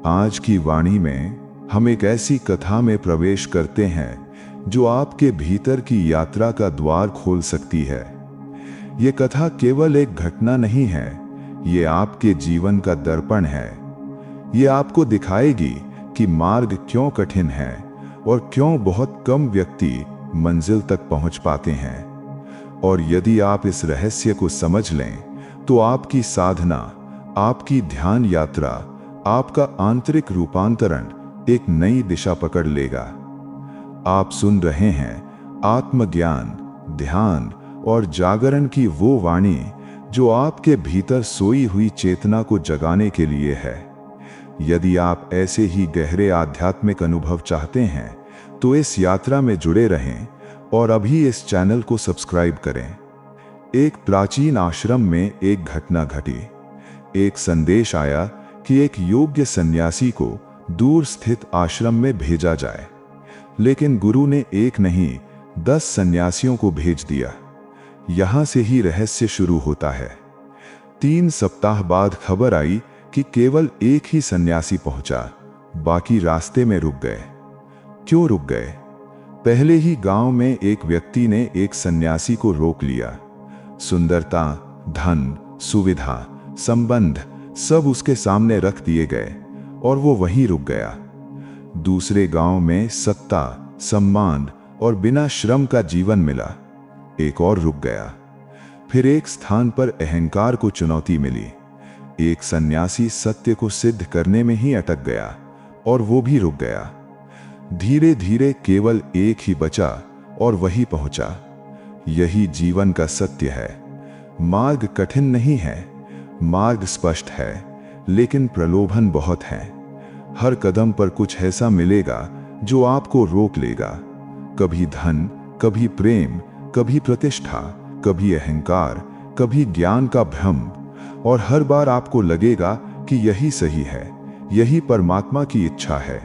आज की वाणी में हम एक ऐसी कथा में प्रवेश करते हैं जो आपके भीतर की यात्रा का द्वार खोल सकती है। ये कथा केवल एक घटना नहीं है, ये आपके जीवन का दर्पण है। ये आपको दिखाएगी कि मार्ग क्यों कठिन है और क्यों बहुत कम व्यक्ति मंजिल तक पहुंच पाते हैं। और यदि आप इस रहस्य को समझ लें तो आपकी साधना, आपकी ध्यान यात्रा, आपका आंतरिक रूपांतरण एक नई दिशा पकड़ लेगा। आप सुन रहे हैं आत्मज्ञान, ध्यान और जागरण की वो वाणी जो आपके भीतर सोई हुई चेतना को जगाने के लिए है। यदि आप ऐसे ही गहरे आध्यात्मिक अनुभव चाहते हैं तो इस यात्रा में जुड़े रहें और अभी इस चैनल को सब्सक्राइब करें। एक प्राचीन आश्रम में एक घटना घटी। एक संदेश आया कि एक योग्य सन्यासी को दूर स्थित आश्रम में भेजा जाए, लेकिन गुरु ने एक नहीं 10 सन्यासियों को भेज दिया। यहां से ही रहस्य शुरू होता है। 3 सप्ताह बाद खबर आई कि केवल एक ही सन्यासी पहुंचा, बाकी रास्ते में रुक गए। क्यों रुक गए? पहले ही गांव में एक व्यक्ति ने एक सन्यासी को रोक लिया। सुंदरता, धन, सुविधा, संबंध सब उसके सामने रख दिए गए और वो वहीं रुक गया। दूसरे गांव में सत्ता, सम्मान और बिना श्रम का जीवन मिला। एक और रुक गया। फिर एक स्थान पर अहंकार को चुनौती मिली। एक सन्यासी सत्य को सिद्ध करने में ही अटक गया और वो भी रुक गया। धीरे धीरे केवल एक ही बचा और वही पहुंचा। यही जीवन का सत्य है। मार्ग कठिन नहीं है, मार्ग स्पष्ट है, लेकिन प्रलोभन बहुत है। हर कदम पर कुछ ऐसा मिलेगा जो आपको रोक लेगा। कभी धन, कभी प्रेम, कभी प्रतिष्ठा, कभी अहंकार, कभी ज्ञान का भ्रम। और हर बार आपको लगेगा कि यही सही है, यही परमात्मा की इच्छा है।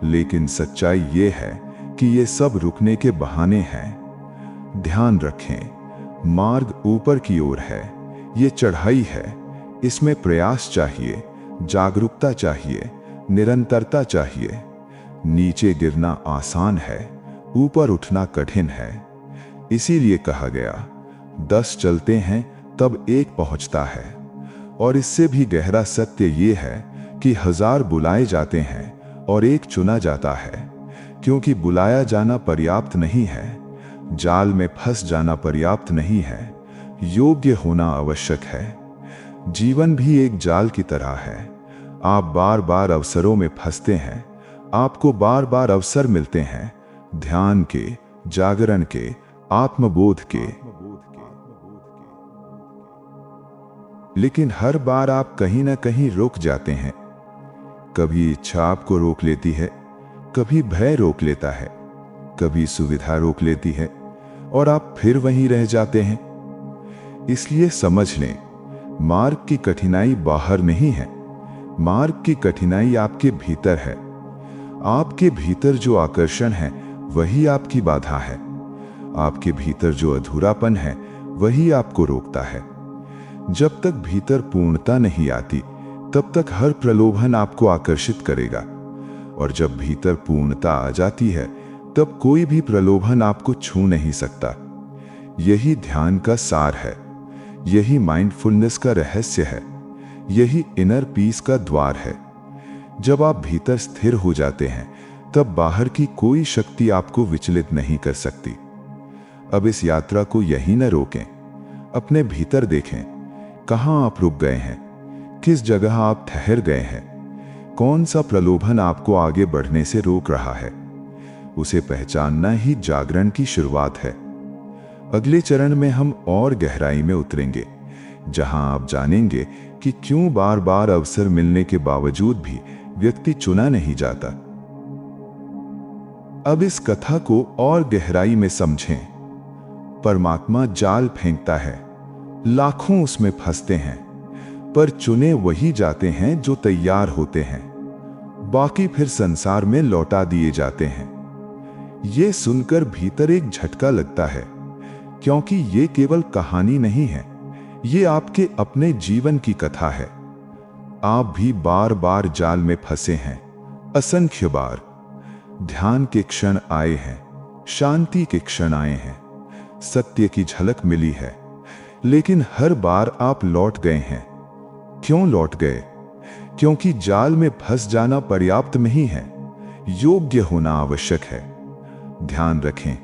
लेकिन सच्चाई ये है कि ये सब रुकने के बहाने हैं। ध्यान रखें, मार्ग ऊपर की ओर है। ये चढ़ाई है, इसमें प्रयास चाहिए, जागरूकता चाहिए, निरंतरता चाहिए। नीचे गिरना आसान है, ऊपर उठना कठिन है। इसीलिए कहा गया, 10 चलते हैं तब एक पहुंचता है। और इससे भी गहरा सत्य ये है कि 1000 बुलाए जाते हैं और एक चुना जाता है, क्योंकि बुलाया जाना पर्याप्त नहीं है, जाल में फंस जाना पर्याप्त नहीं है, योग्य होना आवश्यक है। जीवन भी एक जाल की तरह है। आप बार बार अवसरों में फंसते हैं, आपको बार बार अवसर मिलते हैं, ध्यान के, जागरण के, आत्मबोध के, लेकिन हर बार आप कहीं ना कहीं रुक जाते हैं। कभी इच्छा आपको रोक लेती है, कभी भय रोक लेता है, कभी सुविधा रोक लेती है और आप फिर वहीं रह जाते हैं। इसलिए समझ लें, मार्ग की कठिनाई बाहर नहीं है, मार्ग की कठिनाई आपके भीतर है। आपके भीतर जो आकर्षण है वही आपकी बाधा है। आपके भीतर जो अधूरापन है वही आपको रोकता है। जब तक भीतर पूर्णता नहीं आती तब तक हर प्रलोभन आपको आकर्षित करेगा, और जब भीतर पूर्णता आ जाती है तब कोई भी प्रलोभन आपको छू नहीं सकता। यही ध्यान का सार है, यही माइंडफुलनेस का रहस्य है, यही इनर पीस का द्वार है। जब आप भीतर स्थिर हो जाते हैं तब बाहर की कोई शक्ति आपको विचलित नहीं कर सकती। अब इस यात्रा को यहीं न रोकें, अपने भीतर देखें, कहां आप रुक गए हैं, किस जगह आप ठहर गए हैं, कौन सा प्रलोभन आपको आगे बढ़ने से रोक रहा है। उसे पहचानना ही जागरण की शुरुआत है। अगले चरण में हम और गहराई में उतरेंगे, जहां आप जानेंगे कि क्यों बार बार अवसर मिलने के बावजूद भी व्यक्ति चुना नहीं जाता। अब इस कथा को और गहराई में समझें। परमात्मा जाल फेंकता है, लाखों उसमें फंसते हैं, पर चुने वही जाते हैं जो तैयार होते हैं। बाकी फिर संसार में लौटा दिए जाते हैं। ये सुनकर भीतर एक झटका लगता है, क्योंकि ये केवल कहानी नहीं है, ये आपके अपने जीवन की कथा है। आप भी बार बार जाल में फंसे हैं, असंख्य बार। ध्यान के क्षण आए हैं, शांति के क्षण आए हैं, सत्य की झलक मिली है, लेकिन हर बार आप लौट गए हैं। क्यों लौट गए? क्योंकि जाल में फंस जाना पर्याप्त नहीं है, योग्य होना आवश्यक है। ध्यान रखें,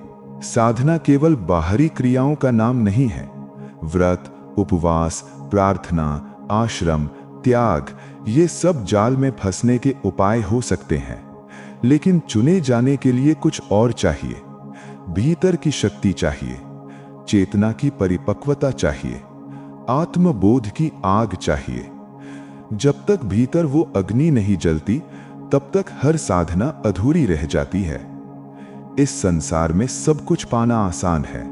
साधना केवल बाहरी क्रियाओं का नाम नहीं है। व्रत, उपवास, प्रार्थना, आश्रम, त्याग, ये सब जाल में फंसने के उपाय हो सकते हैं, लेकिन चुने जाने के लिए कुछ और चाहिए। भीतर की शक्ति चाहिए, चेतना की परिपक्वता चाहिए, आत्मबोध की आग चाहिए। जब तक भीतर वो अग्नि नहीं जलती, तब तक हर साधना अधूरी रह जाती है। इस संसार में सब कुछ पाना आसान है।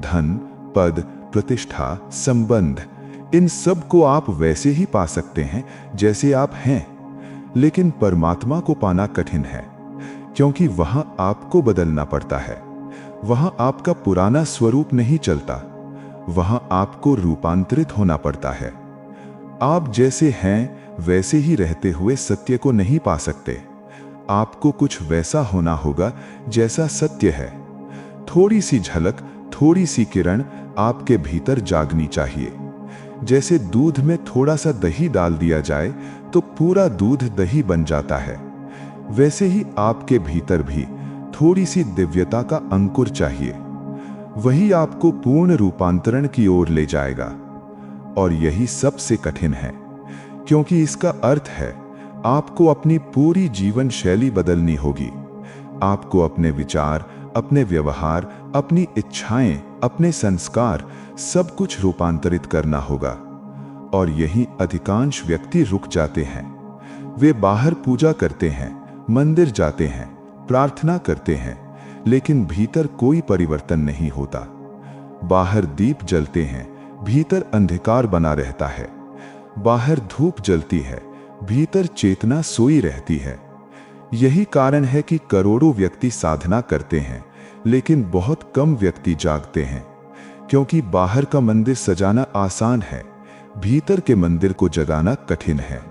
धन, पद, प्रतिष्ठा, संबंध, इन सब को आप वैसे ही पा सकते हैं जैसे आप हैं। लेकिन परमात्मा को पाना कठिन है, क्योंकि वहां आपको बदलना पड़ता है। वहां आपका पुराना स्वरूप नहीं चलता, वहां आपको रूपांतरित होना पड़ता है। आप जैसे हैं वैसे ही रहते हुए सत्य को नहीं पा सकते। आपको कुछ वैसा होना होगा जैसा सत्य है। थोड़ी सी झलक, थोड़ी सी किरण आपके भीतर जागनी चाहिए। जैसे दूध में थोड़ा सा दही डाल दिया जाए तो पूरा दूध दही बन जाता है, वैसे ही आपके भीतर भी थोड़ी सी दिव्यता का अंकुर चाहिए। वही आपको पूर्ण रूपांतरण की ओर ले जाएगा। और यही सबसे कठिन है, क्योंकि इसका अर्थ है आपको अपनी पूरी जीवन शैली बदलनी होगी। आपको अपने विचार, अपने व्यवहार, अपनी इच्छाएं, अपने संस्कार, सब कुछ रूपांतरित करना होगा। और यही अधिकांश व्यक्ति रुक जाते हैं। वे बाहर पूजा करते हैं, मंदिर जाते हैं, प्रार्थना करते हैं, लेकिन भीतर कोई परिवर्तन नहीं होता। बाहर दीप जलते हैं, भीतर अंधकार बना रहता है। बाहर धूप जलती है, भीतर चेतना सोई रहती है। यही कारण है कि करोड़ों व्यक्ति साधना करते हैं, लेकिन बहुत कम व्यक्ति जागते हैं। क्योंकि बाहर का मंदिर सजाना आसान है, भीतर के मंदिर को जगाना कठिन है।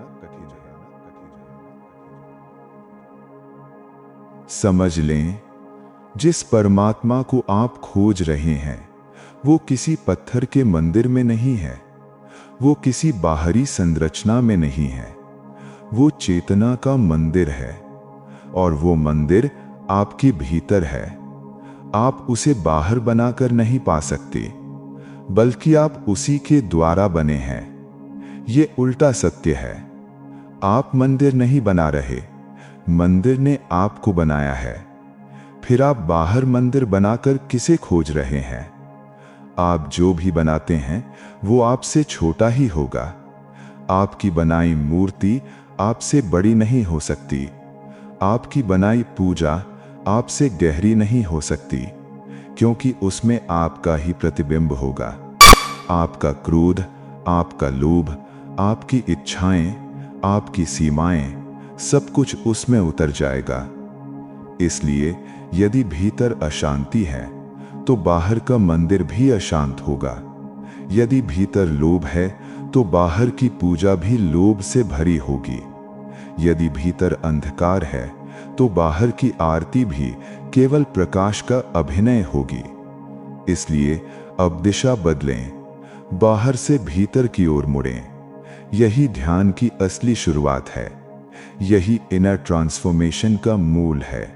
समझ लें, जिस परमात्मा को आप खोज रहे हैं, वो किसी पत्थर के मंदिर में नहीं है, वो किसी बाहरी संरचना में नहीं है। वो चेतना का मंदिर है, और वो मंदिर आपके भीतर है। आप उसे बाहर बनाकर नहीं पा सकते, बल्कि आप उसी के द्वारा बने हैं। ये उल्टा सत्य है। आप मंदिर नहीं बना रहे, मंदिर ने आपको बनाया है। फिर आप बाहर मंदिर बनाकर किसे खोज रहे हैं? आप जो भी बनाते हैं वो आपसे छोटा ही होगा। आपकी बनाई मूर्ति आपसे बड़ी नहीं हो सकती। आपकी बनाई पूजा आपसे गहरी नहीं हो सकती, क्योंकि उसमें आपका ही प्रतिबिंब होगा। आपका क्रोध, आपका लोभ, आपकी इच्छाएं, आपकी सीमाएं, सब कुछ उसमें उतर जाएगा। इसलिए यदि भीतर अशांति है तो बाहर का मंदिर भी अशांत होगा। यदि भीतर लोभ है तो बाहर की पूजा भी लोभ से भरी होगी। यदि भीतर अंधकार है तो बाहर की आरती भी केवल प्रकाश का अभिनय होगी। इसलिए अब दिशा बदलें, बाहर से भीतर की ओर मुड़ें। यही ध्यान की असली शुरुआत है। यही इनर ट्रांसफॉर्मेशन का मूल है।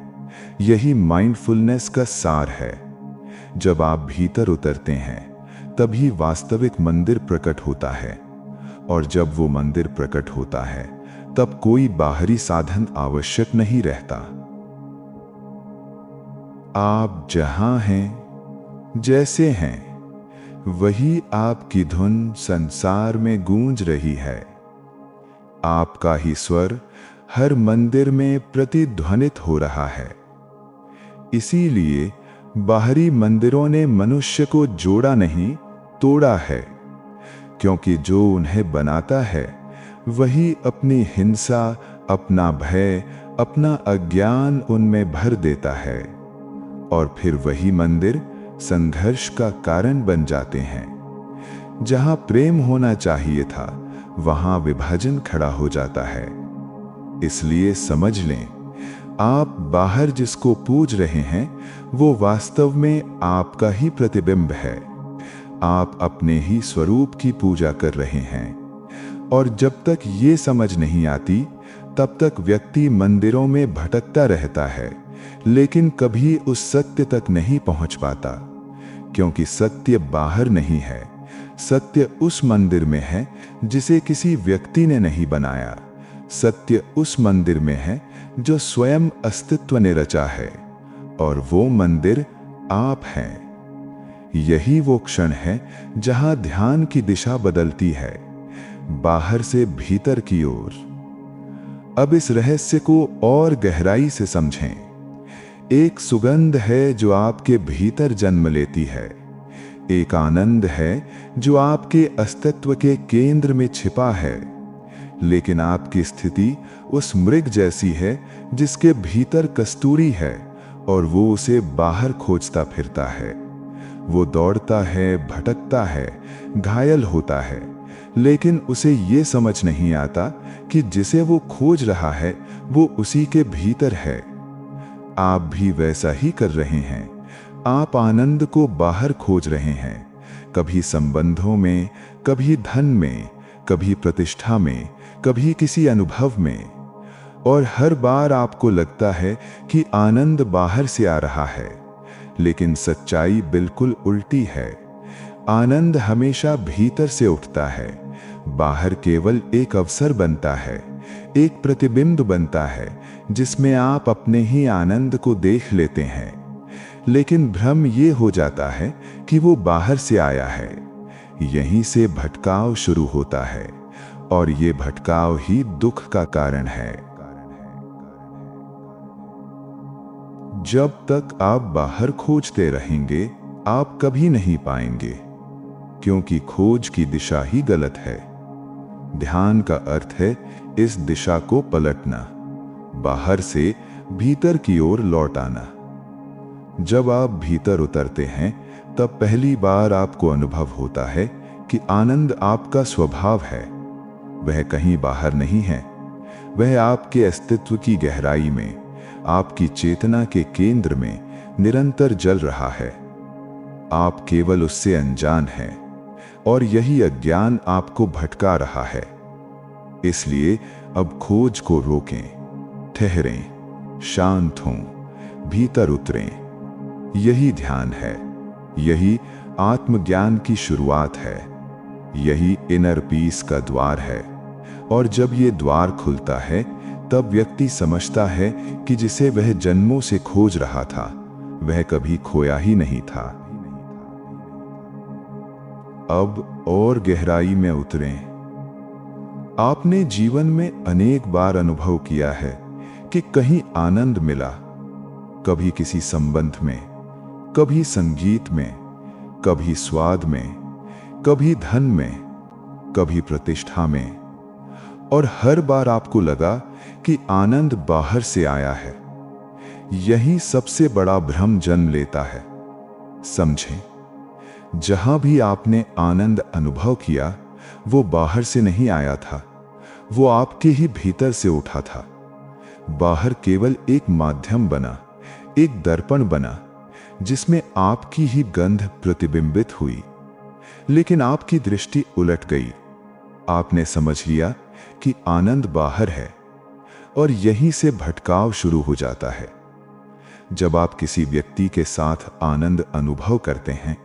यही माइंडफुलनेस का सार है। जब आप भीतर उतरते हैं, तभी वास्तविक मंदिर प्रकट होता है। और जब वो मंदिर प्रकट होता है, तब कोई बाहरी साधन आवश्यक नहीं रहता। आप जहां हैं, जैसे हैं, वही आपकी धुन संसार में गूंज रही है। आपका ही स्वर हर मंदिर में प्रतिध्वनित हो रहा है। इसीलिए बाहरी मंदिरों ने मनुष्य को जोड़ा नहीं, तोड़ा है, क्योंकि जो उन्हें बनाता है वही अपनी हिंसा, अपना भय, अपना अज्ञान उनमें भर देता है। और फिर वही मंदिर संघर्ष का कारण बन जाते हैं। जहां प्रेम होना चाहिए था, वहां विभाजन खड़ा हो जाता है। इसलिए समझ लें, आप बाहर जिसको पूज रहे हैं वो वास्तव में आपका ही प्रतिबिंब है। आप अपने ही स्वरूप की पूजा कर रहे हैं। और जब तक ये समझ नहीं आती, तब तक व्यक्ति मंदिरों में भटकता रहता है, लेकिन कभी उस सत्य तक नहीं पहुंच पाता। क्योंकि सत्य बाहर नहीं है, सत्य उस मंदिर में है जिसे किसी व्यक्ति ने नहीं बनाया। सत्य उस मंदिर में है जो स्वयं अस्तित्व ने रचा है, और वो मंदिर आप हैं। यही वो क्षण है जहां ध्यान की दिशा बदलती है, बाहर से भीतर की ओर। अब इस रहस्य को और गहराई से समझें। एक सुगंध है जो आपके भीतर जन्म लेती है। एक आनंद है जो आपके अस्तित्व के केंद्र में छिपा है। लेकिन आपकी स्थिति उस मृग जैसी है जिसके भीतर कस्तूरी है और वो उसे बाहर खोजता फिरता है। वो दौड़ता है, भटकता है, घायल होता है, लेकिन उसे ये समझ नहीं आता कि जिसे वो खोज रहा है वो उसी के भीतर है। आप भी वैसा ही कर रहे हैं। आप आनंद को बाहर खोज रहे हैं, कभी संबंधों में, कभी धन में, कभी प्रतिष्ठा में, कभी किसी अनुभव में। और हर बार आपको लगता है कि आनंद बाहर से आ रहा है, लेकिन सच्चाई बिल्कुल उल्टी है। आनंद हमेशा भीतर से उठता है। बाहर केवल एक अवसर बनता है, एक प्रतिबिंब बनता है जिसमें आप अपने ही आनंद को देख लेते हैं। लेकिन भ्रम ये हो जाता है कि वो बाहर से आया है। यहीं से भटकाव शुरू होता है, और ये भटकाव ही दुख का कारण है। जब तक आप बाहर खोजते रहेंगे, आप कभी नहीं पाएंगे, क्योंकि खोज की दिशा ही गलत है। ध्यान का अर्थ है इस दिशा को पलटना, बाहर से भीतर की ओर लौट आना। जब आप भीतर उतरते हैं, तब पहली बार आपको अनुभव होता है कि आनंद आपका स्वभाव है। वह कहीं बाहर नहीं है, वह आपके अस्तित्व की गहराई में, आपकी चेतना के केंद्र में निरंतर जल रहा है। आप केवल उससे अनजान हैं, और यही अज्ञान आपको भटका रहा है। इसलिए अब खोज को रोकें, ठहरें, शांत हों, भीतर उतरें। यही ध्यान है, यही आत्मज्ञान की शुरुआत है, यही इनर पीस का द्वार है। और जब ये द्वार खुलता है, तब व्यक्ति समझता है कि जिसे वह जन्मों से खोज रहा था, वह कभी खोया ही नहीं था। अब और गहराई में उतरें। आपने जीवन में अनेक बार अनुभव किया है कि कहीं आनंद मिला, कभी किसी संबंध में, कभी संगीत में, कभी स्वाद में, कभी धन में, कभी प्रतिष्ठा में। और हर बार आपको लगा कि आनंद बाहर से आया है। यही सबसे बड़ा भ्रम जन्म लेता है। समझें, जहां भी आपने आनंद अनुभव किया, वो बाहर से नहीं आया था, वो आपके ही भीतर से उठा था। बाहर केवल एक माध्यम बना, एक दर्पण बना, जिसमें आपकी ही गंध प्रतिबिंबित हुई। लेकिन आपकी दृष्टि उलट गई। आपने समझ लिया कि आनंद बाहर है, और यहीं से भटकाव शुरू हो जाता है। जब आप किसी व्यक्ति के साथ आनंद अनुभव करते हैं,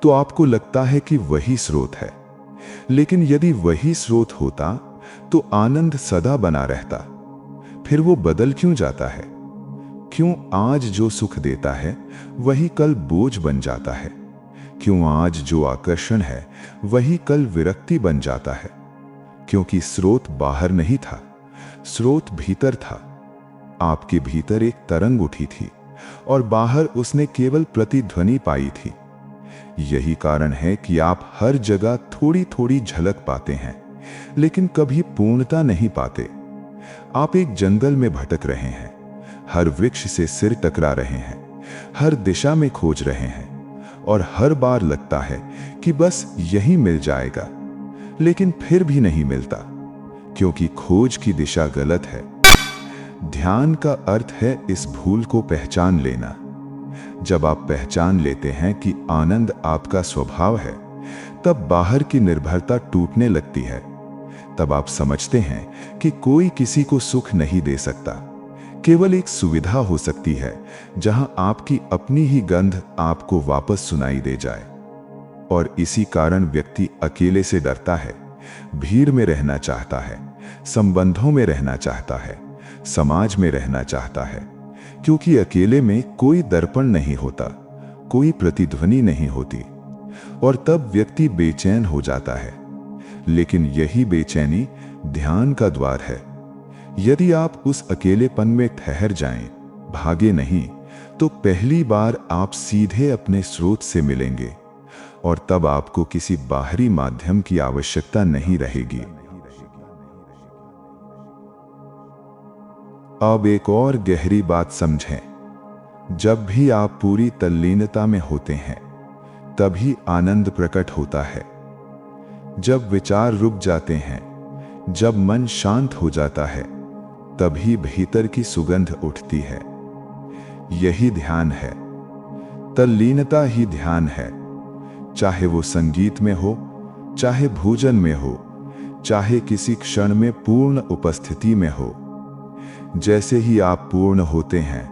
तो आपको लगता है कि वही स्रोत है। लेकिन यदि वही स्रोत होता, तो आनंद सदा बना रहता। फिर वो बदल क्यों जाता है? क्यों आज जो सुख देता है, वही कल बोझ बन जाता है? क्यों आज जो आकर्षण है, वही कल विरक्ति बन जाता है? क्योंकि स्रोत बाहर नहीं था, स्रोत भीतर था। आपके भीतर एक तरंग उठी थी, और बाहर उसने केवल प्रतिध्वनि पाई थी। यही कारण है कि आप हर जगह थोड़ी थोड़ी झलक पाते हैं, लेकिन कभी पूर्णता नहीं पाते। आप एक जंगल में भटक रहे हैं, हर वृक्ष से सिर टकरा रहे हैं, हर दिशा में खोज रहे हैं, और हर बार लगता है कि बस यही मिल जाएगा। लेकिन फिर भी नहीं मिलता, क्योंकि खोज की दिशा गलत है। ध्यान का अर्थ है इस भूल को पहचान लेना। जब आप पहचान लेते हैं कि आनंद आपका स्वभाव है, तब बाहर की निर्भरता टूटने लगती है। तब आप समझते हैं कि कोई किसी को सुख नहीं दे सकता। केवल एक सुविधा हो सकती है जहां आपकी अपनी ही गंध आपको वापस सुनाई दे जाए। और इसी कारण व्यक्ति अकेले से डरता है, भीड़ में रहना चाहता है, संबंधों में रहना चाहता है, समाज में रहना चाहता है, क्योंकि अकेले में कोई दर्पण नहीं होता, कोई प्रतिध्वनि नहीं होती। और तब व्यक्ति बेचैन हो जाता है। लेकिन यही बेचैनी ध्यान का द्वार है। यदि आप उस अकेलेपन में ठहर जाएं, भागे नहीं, तो पहली बार आप सीधे अपने स्रोत से मिलेंगे, और तब आपको किसी बाहरी माध्यम की आवश्यकता नहीं रहेगी। अब एक और गहरी बात समझें। जब भी आप पूरी तल्लीनता में होते हैं, तभी आनंद प्रकट होता है। जब विचार रुक जाते हैं, जब मन शांत हो जाता है, तभी भीतर की सुगंध उठती है। यही ध्यान है। तल्लीनता ही ध्यान है। चाहे वो संगीत में हो, चाहे भोजन में हो, चाहे किसी क्षण में पूर्ण उपस्थिति में हो। जैसे ही आप पूर्ण होते हैं,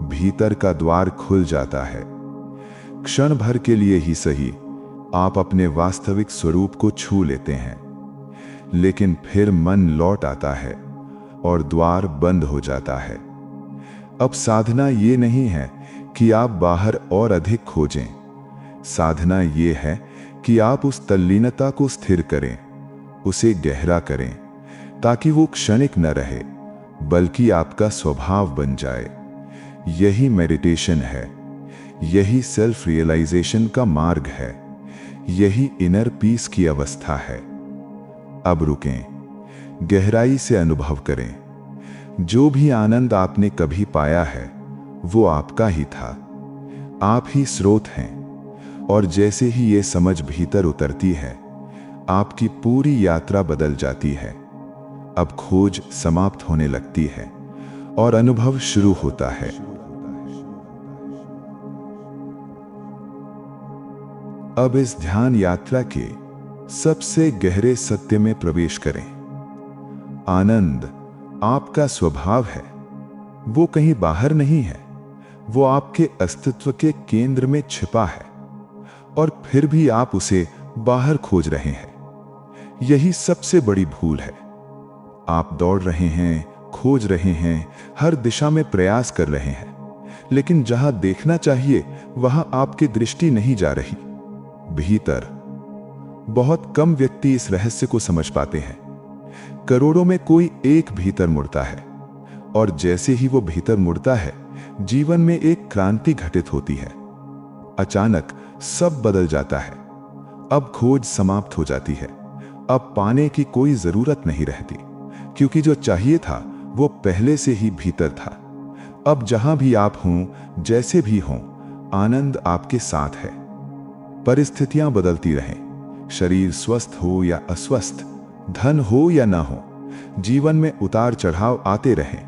भीतर का द्वार खुल जाता है। क्षण भर के लिए ही सही, आप अपने वास्तविक स्वरूप को छू लेते हैं। लेकिन फिर मन लौट आता है और द्वार बंद हो जाता है। अब साधना ये नहीं है कि आप बाहर और अधिक खोजें। साधना ये है कि आप उस तल्लीनता को स्थिर करें, उसे गहरा करें, ताकि वो क्षणिक न रहे, बल्कि आपका स्वभाव बन जाए। यही मेडिटेशन है, यही सेल्फ रियलाइजेशन का मार्ग है, यही इनर पीस की अवस्था है। अब रुकें, गहराई से अनुभव करें। जो भी आनंद आपने कभी पाया है, वो आपका ही था। आप ही स्रोत हैं। और जैसे ही ये समझ भीतर उतरती है, आपकी पूरी यात्रा बदल जाती है। अब खोज समाप्त होने लगती है और अनुभव शुरू होता है। अब इस ध्यान यात्रा के सबसे गहरे सत्य में प्रवेश करें। आनंद आपका स्वभाव है। वो कहीं बाहर नहीं है, वो आपके अस्तित्व के केंद्र में छिपा है, और फिर भी आप उसे बाहर खोज रहे हैं। यही सबसे बड़ी भूल है। आप दौड़ रहे हैं, खोज रहे हैं, हर दिशा में प्रयास कर रहे हैं, लेकिन जहां देखना चाहिए वहां आपकी दृष्टि नहीं जा रही। भीतर बहुत कम व्यक्ति इस रहस्य को समझ पाते हैं। करोड़ों में कोई एक भीतर मुड़ता है, और जैसे ही वो भीतर मुड़ता है, जीवन में एक क्रांति घटित होती है। अचानक सब बदल जाता है। अब खोज समाप्त हो जाती है। अब पाने की कोई जरूरत नहीं रहती, क्योंकि जो चाहिए था वो पहले से ही भीतर था। अब जहां भी आप हों, जैसे भी हों, आनंद आपके साथ है। परिस्थितियां बदलती रहें, शरीर स्वस्थ हो या अस्वस्थ, धन हो या ना हो, जीवन में उतार चढ़ाव आते रहें,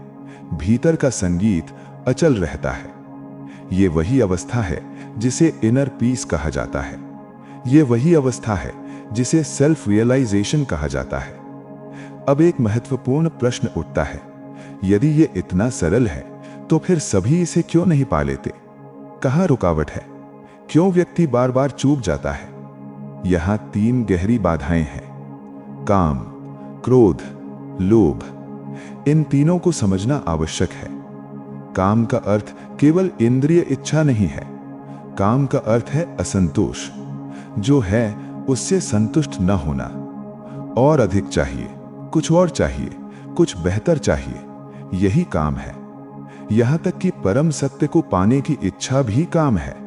भीतर का संगीत अचल रहता है। ये वही अवस्था है जिसे इनर पीस कहा जाता है। ये वही अवस्था है जिसे सेल्फ रियलाइजेशन कहा जाता है। अब एक महत्वपूर्ण प्रश्न उठता है, यदि ये इतना सरल है, तो फिर सभी इसे क्यों नहीं पा लेते? कहाँ रुकावट है? क्यों व्यक्ति बार बार चूक जाता है? यहां 3 गहरी बाधाएं हैं: काम, क्रोध, लोभ। इन तीनों को समझना आवश्यक है। काम का अर्थ केवल इंद्रिय इच्छा नहीं है। काम का अर्थ है असंतोष, जो है उससे संतुष्ट न होना। और अधिक चाहिए, कुछ और चाहिए, कुछ बेहतर चाहिए। यही काम है। यहां तक कि परम सत्य को पाने की इच्छा भी काम है।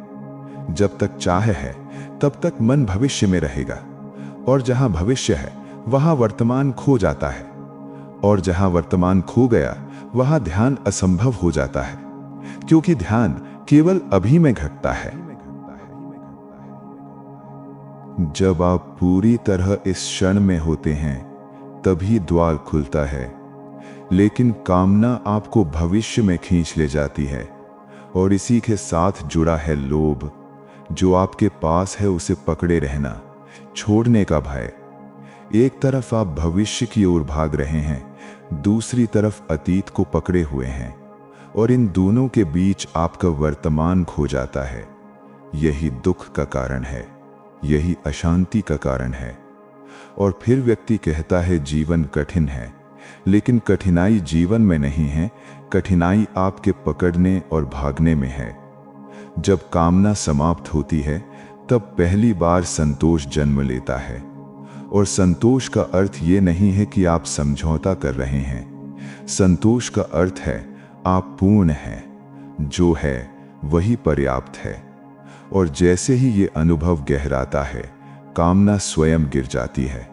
जब तक चाह है, तब तक मन भविष्य में रहेगा, और जहां भविष्य है वहां वर्तमान खो जाता है, और जहां वर्तमान खो गया वहां ध्यान असंभव हो जाता है, क्योंकि ध्यान केवल अभी में घटता है। जब आप पूरी तरह इस क्षण में होते हैं तभी द्वार खुलता है, लेकिन कामना आपको भविष्य में खींच ले जाती है और इसी के साथ जुड़ा है लोभ। जो आपके पास है उसे पकड़े रहना, छोड़ने का भय। एक तरफ आप भविष्य की ओर भाग रहे हैं, दूसरी तरफ अतीत को पकड़े हुए हैं, और इन दोनों के बीच आपका वर्तमान खो जाता है। यही दुख का कारण है, यही अशांति का कारण है। और फिर व्यक्ति कहता है जीवन कठिन है, लेकिन कठिनाई जीवन में नहीं है, कठिनाई आपके पकड़ने और भागने में है। जब कामना समाप्त होती है तब पहली बार संतोष जन्म लेता है, और संतोष का अर्थ ये नहीं है कि आप समझौता कर रहे हैं। संतोष का अर्थ है आप पूर्ण हैं, जो है वही पर्याप्त है। और जैसे ही ये अनुभव गहराता है, कामना स्वयं गिर जाती है,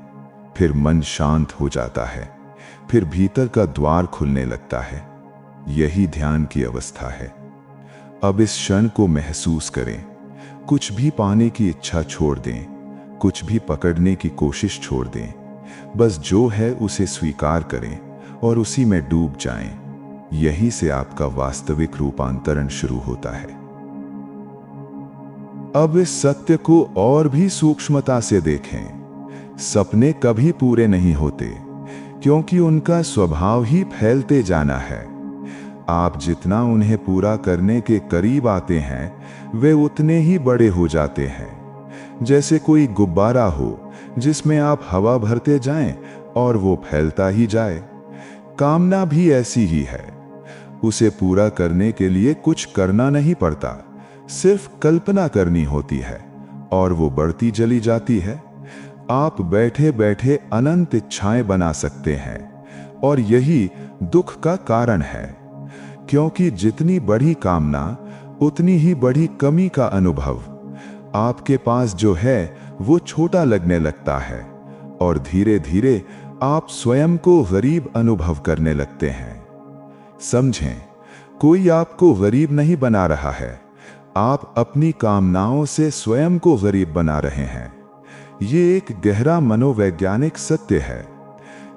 फिर मन शांत हो जाता है, फिर भीतर का द्वार खुलने लगता है। यही ध्यान की अवस्था है। अब इस क्षण को महसूस करें। कुछ भी पाने की इच्छा छोड़ दें, कुछ भी पकड़ने की कोशिश छोड़ दें। बस जो है उसे स्वीकार करें और उसी में डूब जाएं। यहीं से आपका वास्तविक रूपांतरण शुरू होता है। अब इस सत्य को और भी सूक्ष्मता से देखें। सपने कभी पूरे नहीं होते, क्योंकि उनका स्वभाव ही फैलते जाना है। आप जितना उन्हें पूरा करने के करीब आते हैं, वे उतने ही बड़े हो जाते हैं। जैसे कोई गुब्बारा हो जिसमें आप हवा भरते जाएं और वो फैलता ही जाए। कामना भी ऐसी ही है। उसे पूरा करने के लिए कुछ करना नहीं पड़ता, सिर्फ कल्पना करनी होती है और वो बढ़ती चली जाती है। आप बैठे बैठे अनंत इच्छाएं बना सकते हैं, और यही दुख का कारण है, क्योंकि जितनी बड़ी कामना उतनी ही बड़ी कमी का अनुभव। आपके पास जो है वो छोटा लगने लगता है, और धीरे धीरे आप स्वयं को गरीब अनुभव करने लगते हैं। समझें, कोई आपको गरीब नहीं बना रहा है, आप अपनी कामनाओं से स्वयं को गरीब बना रहे हैं। ये एक गहरा मनोवैज्ञानिक सत्य है।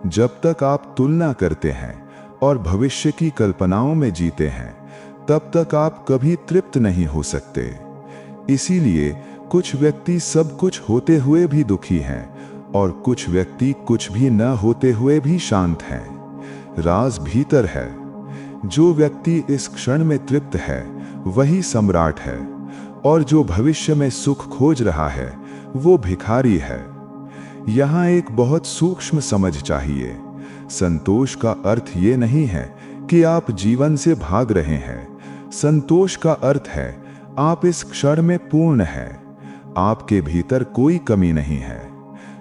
जब तक आप तुलना करते हैं और भविष्य की कल्पनाओं में जीते हैं, तब तक आप कभी तृप्त नहीं हो सकते। इसीलिए कुछ व्यक्ति सब कुछ होते हुए भी दुखी हैं, और कुछ व्यक्ति कुछ भी न होते हुए भी शांत हैं। राज भीतर है। जो व्यक्ति इस क्षण में तृप्त है वही सम्राट है, और जो भविष्य में सुख खोज रहा है वो भिखारी है। यहाँ एक बहुत सूक्ष्म समझ चाहिए। संतोष का अर्थ ये नहीं है कि आप जीवन से भाग रहे हैं। संतोष का अर्थ है आप इस क्षण में पूर्ण हैं। आपके भीतर कोई कमी नहीं है।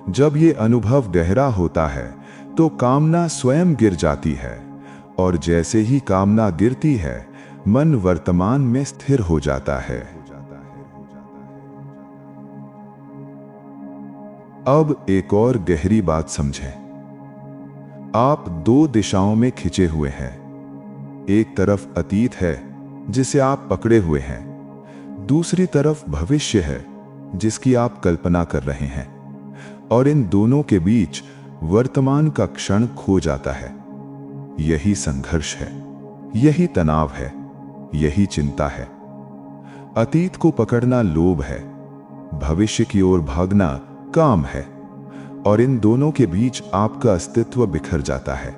जब ये अनुभव गहरा होता है तो कामना स्वयं गिर जाती है, और जैसे ही कामना गिरती है, मन वर्तमान में स्थिर हो जाता है। अब एक और गहरी बात समझें। आप दो दिशाओं में खिंचे हुए हैं। एक तरफ अतीत है जिसे आप पकड़े हुए हैं, दूसरी तरफ भविष्य है जिसकी आप कल्पना कर रहे हैं, और इन दोनों के बीच वर्तमान का क्षण खो जाता है। यही संघर्ष है, यही तनाव है, यही चिंता है। अतीत को पकड़ना लोभ है, भविष्य की ओर भागना काम है, और इन दोनों के बीच आपका अस्तित्व बिखर जाता है।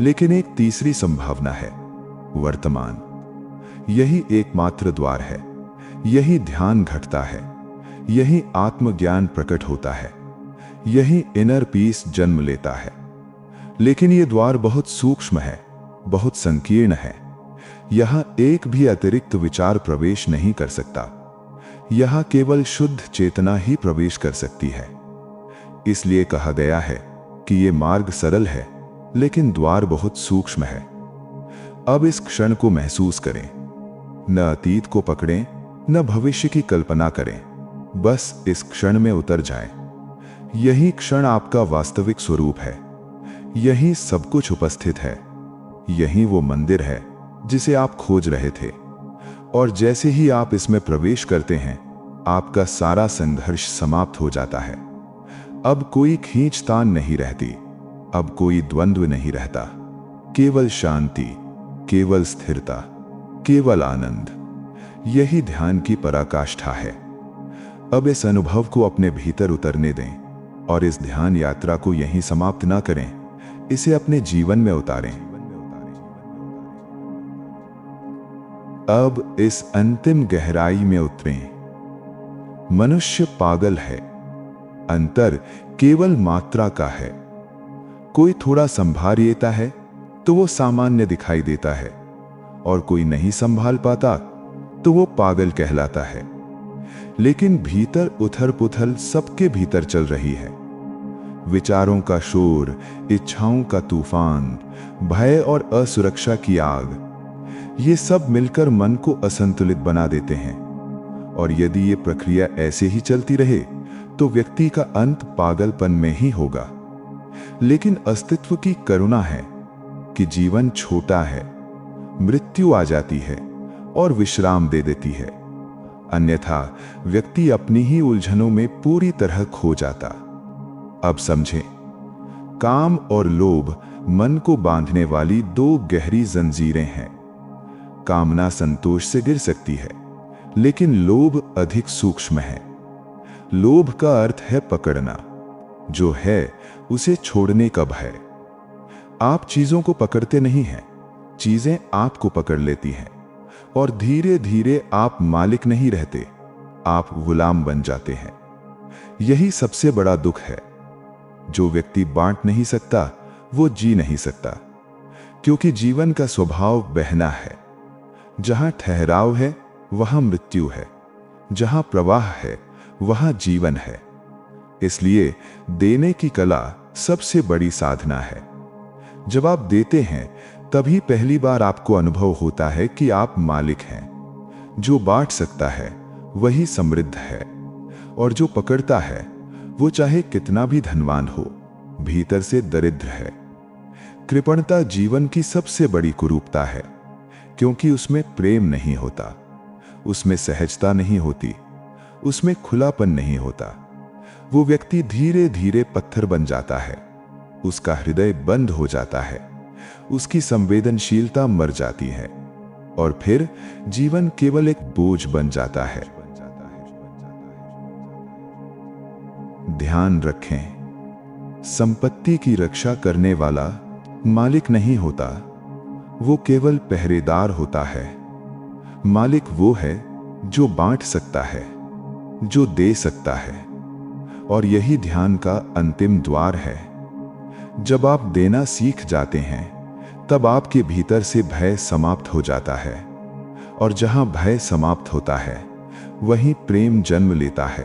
लेकिन एक तीसरी संभावना है, वर्तमान। यही एकमात्र द्वार है। यही ध्यान घटता है, यही आत्मज्ञान प्रकट होता है, यही इनर पीस जन्म लेता है। लेकिन ये द्वार बहुत सूक्ष्म है, बहुत संकीर्ण है। यहाँ एक भी अतिरिक्त विचार प्रवेश नहीं कर सकता। यहाँ केवल शुद्ध चेतना ही प्रवेश कर सकती है। इसलिए कहा गया है कि ये मार्ग सरल है, लेकिन द्वार बहुत सूक्ष्म है। अब इस क्षण को महसूस करें। न अतीत को पकड़ें, न भविष्य की कल्पना करें। बस इस क्षण में उतर जाएं। यही क्षण आपका वास्तविक स्वरूप है। यही सब कुछ उपस्थित है। यही वो मंदिर है जिसे आप खोज रहे थे। और जैसे ही आप इसमें प्रवेश करते हैं, आपका सारा संघर्ष समाप्त हो जाता है। अब कोई खींचतान नहीं रहती, अब कोई द्वंद्व नहीं रहता, केवल शांति, केवल स्थिरता, केवल आनंद। यही ध्यान की पराकाष्ठा है। अब इस अनुभव को अपने भीतर उतरने दें और इस ध्यान यात्रा को यहीं समाप्त ना करें, इसे अपने जीवन में उतारें। अब इस अंतिम गहराई में उतरें। मनुष्य पागल है, अंतर केवल मात्रा का है। कोई थोड़ा संभाल लेता है तो वो सामान्य दिखाई देता है, और कोई नहीं संभाल पाता तो वो पागल कहलाता है। लेकिन भीतर उथल पुथल सबके भीतर चल रही है। विचारों का शोर, इच्छाओं का तूफान, भय और असुरक्षा की आग, ये सब मिलकर मन को असंतुलित बना देते हैं। और यदि ये प्रक्रिया ऐसे ही चलती रहे तो व्यक्ति का अंत पागलपन में ही होगा। लेकिन अस्तित्व की करुणा है कि जीवन छोटा है, मृत्यु आ जाती है और विश्राम दे देती है। अन्यथा व्यक्ति अपनी ही उलझनों में पूरी तरह खो जाता। अब समझें, काम और लोभ मन को बांधने वाली दो गहरी जंजीरें हैं। कामना संतोष से गिर सकती है, लेकिन लोभ अधिक सूक्ष्म है। लोभ का अर्थ है पकड़ना, जो है उसे छोड़ने का भय। आप चीजों को पकड़ते नहीं हैं, चीजें आपको पकड़ लेती हैं, और धीरे धीरे आप मालिक नहीं रहते, आप गुलाम बन जाते हैं। यही सबसे बड़ा दुख है। जो व्यक्ति बांट नहीं सकता वो जी नहीं सकता, क्योंकि जीवन का स्वभाव बहना है। जहां ठहराव है वहां मृत्यु है, जहां प्रवाह है वहां जीवन है। इसलिए देने की कला सबसे बड़ी साधना है। जब आप देते हैं तभी पहली बार आपको अनुभव होता है कि आप मालिक हैं। जो बांट सकता है वही समृद्ध है, और जो पकड़ता है वो चाहे कितना भी धनवान हो, भीतर से दरिद्र है। कृपणता जीवन की सबसे बड़ी कुरूपता है, क्योंकि उसमें प्रेम नहीं होता, उसमें सहजता नहीं होती, उसमें खुलापन नहीं होता। वो व्यक्ति धीरे धीरे पत्थर बन जाता है, उसका हृदय बंद हो जाता है, उसकी संवेदनशीलता मर जाती है, और फिर जीवन केवल एक बोझ बन जाता है। ध्यान रखें, संपत्ति की रक्षा करने वाला मालिक नहीं होता, वो केवल पहरेदार होता है। मालिक वो है जो बांट सकता है, जो दे सकता है, और यही ध्यान का अंतिम द्वार है। जब आप देना सीख जाते हैं तब आपके भीतर से भय समाप्त हो जाता है, और जहां भय समाप्त होता है वहीं प्रेम जन्म लेता है,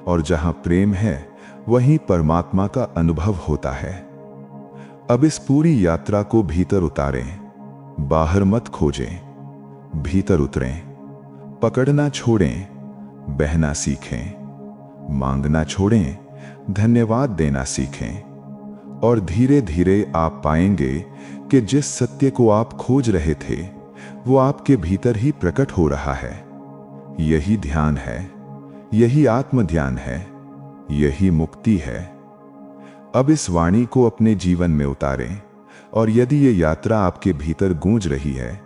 और जहां प्रेम है वहीं परमात्मा का अनुभव होता है। अब इस पूरी यात्रा को भीतर उतारें, बाहर मत खोजें, भीतर उतरें। पकड़ना छोड़ें, बहना सीखें, मांगना छोड़ें, धन्यवाद देना सीखें, और धीरे धीरे आप पाएंगे कि जिस सत्य को आप खोज रहे थे वो आपके भीतर ही प्रकट हो रहा है। यही ध्यान है, यही आत्म ध्यान है, यही मुक्ति है। अब इस वाणी को अपने जीवन में उतारें, और यदि ये यात्रा आपके भीतर गूंज रही है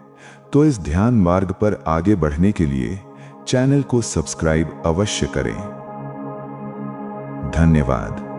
तो इस ध्यान मार्ग पर आगे बढ़ने के लिए चैनल को सब्सक्राइब अवश्य करें। धन्यवाद।